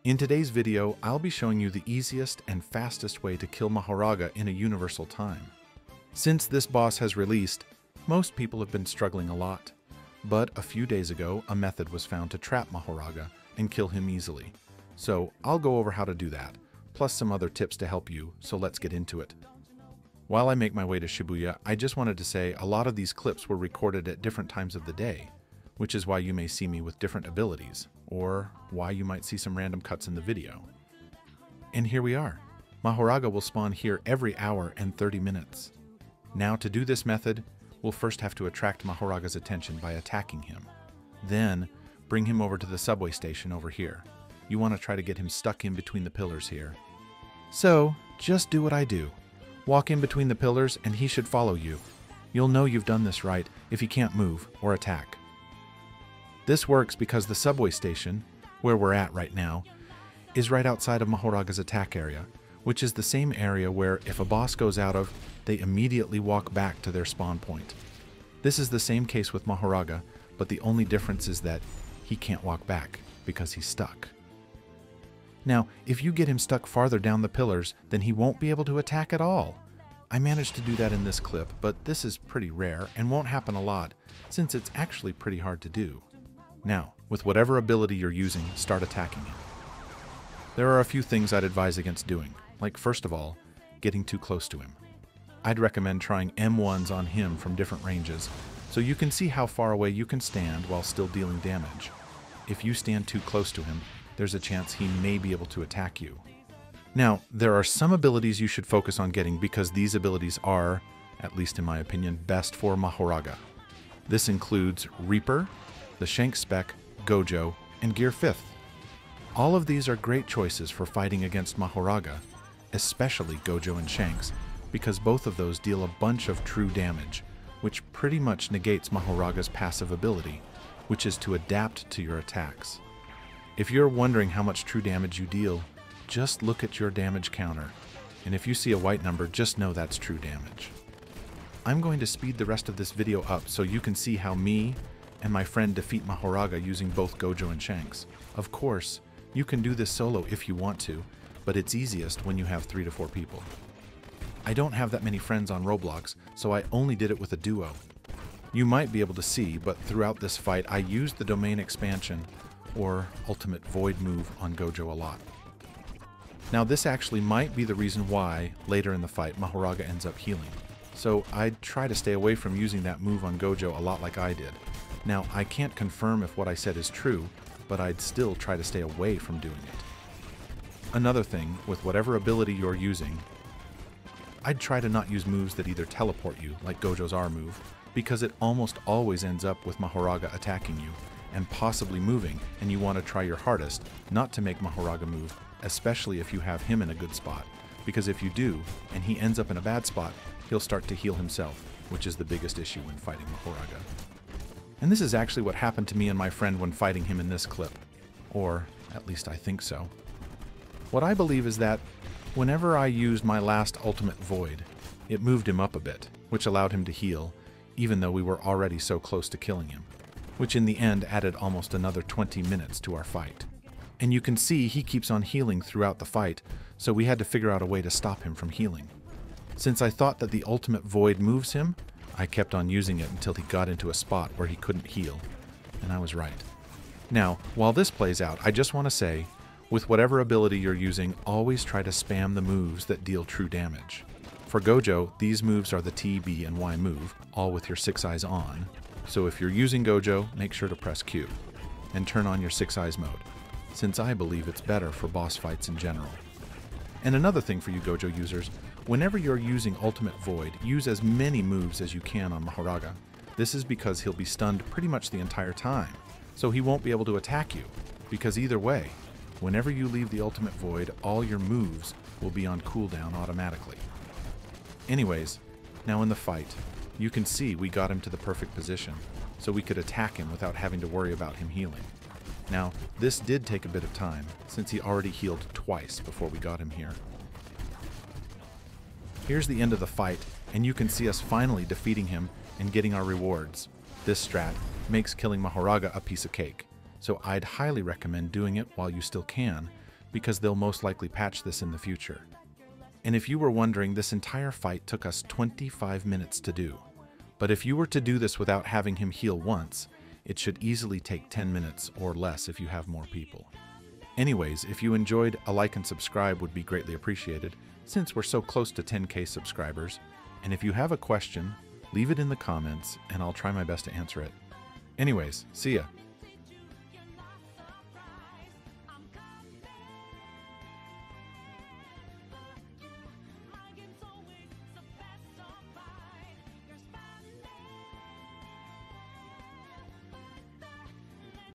In today's video, I'll be showing you the easiest and fastest way to kill Mahoraga in a universal time. Since this boss has released, most people have been struggling a lot. But a few days ago, a method was found to trap Mahoraga and kill him easily. So I'll go over how to do that, plus some other tips to help you, so let's get into it. While I make my way to Shibuya, I just wanted to say a lot of these clips were recorded at different times of the day, which is why you may see me with different abilities, or why you might see some random cuts in the video. And here we are. Mahoraga will spawn here every hour and 30 minutes. Now to do this method, we'll first have to attract Mahoraga's attention by attacking him. Then, bring him over to the subway station over here. You want to try to get him stuck in between the pillars here. So, just do what I do. Walk in between the pillars and he should follow you. You'll know you've done this right if he can't move or attack. This works because the subway station, where we're at right now, is right outside of Mahoraga's attack area, which is the same area where if a boss goes out of, they immediately walk back to their spawn point. This is the same case with Mahoraga, but the only difference is that he can't walk back because he's stuck. Now, if you get him stuck farther down the pillars, then he won't be able to attack at all. I managed to do that in this clip, but this is pretty rare and won't happen a lot, since it's actually pretty hard to do. Now, with whatever ability you're using, start attacking him. There are a few things I'd advise against doing, like first of all, getting too close to him. I'd recommend trying M1s on him from different ranges, so you can see how far away you can stand while still dealing damage. If you stand too close to him, there's a chance he may be able to attack you. Now, there are some abilities you should focus on getting because these abilities are, at least in my opinion, best for Mahoraga. This includes Reaper, the Shank Spec, Gojo, and Gear 5th. All of these are great choices for fighting against Mahoraga, especially Gojo and Shanks, because both of those deal a bunch of true damage, which pretty much negates Mahoraga's passive ability, which is to adapt to your attacks. If you're wondering how much true damage you deal, just look at your damage counter, and if you see a white number, just know that's true damage. I'm going to speed the rest of this video up so you can see how me and my friend defeat Mahoraga using both Gojo and Shanks. Of course, you can do this solo if you want to, but it's easiest when you have 3 to 4 people. I don't have that many friends on Roblox, so I only did it with a duo. You might be able to see, but throughout this fight I used the domain expansion, or ultimate void move on Gojo a lot. Now this actually might be the reason why, later in the fight, Mahoraga ends up healing. So I'd try to stay away from using that move on Gojo a lot like I did. Now, I can't confirm if what I said is true, but I'd still try to stay away from doing it. Another thing, with whatever ability you're using, I'd try to not use moves that either teleport you, like Gojo's R move, because it almost always ends up with Mahoraga attacking you, and possibly moving, and you want to try your hardest not to make Mahoraga move, especially if you have him in a good spot, because if you do, and he ends up in a bad spot, he'll start to heal himself, which is the biggest issue when fighting Mahoraga. And this is actually what happened to me and my friend when fighting him in this clip. Or, at least I think so. What I believe is that, whenever I used my last ultimate void, it moved him up a bit, which allowed him to heal, even though we were already so close to killing him, which in the end added almost another 20 minutes to our fight. And you can see he keeps on healing throughout the fight, so we had to figure out a way to stop him from healing. Since I thought that the ultimate void moves him, I kept on using it until he got into a spot where he couldn't heal, and I was right. Now, while this plays out, I just want to say, with whatever ability you're using, always try to spam the moves that deal true damage. For Gojo, these moves are the T, B, and Y move, all with your 6 eyes on, so if you're using Gojo, make sure to press Q, and turn on your 6 eyes mode, since I believe it's better for boss fights in general. And another thing for you Gojo users, whenever you're using Ultimate Void, use as many moves as you can on Mahoraga. This is because he'll be stunned pretty much the entire time, so he won't be able to attack you, because either way, whenever you leave the Ultimate Void, all your moves will be on cooldown automatically. Anyways, now in the fight, you can see we got him to the perfect position, so we could attack him without having to worry about him healing. Now, this did take a bit of time, since he already healed twice before we got him here. Here's the end of the fight, and you can see us finally defeating him and getting our rewards. This strat makes killing Mahoraga a piece of cake, so I'd highly recommend doing it while you still can, because they'll most likely patch this in the future. And if you were wondering, this entire fight took us 25 minutes to do. But if you were to do this without having him heal once, it should easily take 10 minutes or less if you have more people. Anyways, if you enjoyed, a like and subscribe would be greatly appreciated, since we're so close to 10K subscribers. And if you have a question, leave it in the comments and I'll try my best to answer it. Anyways, see ya.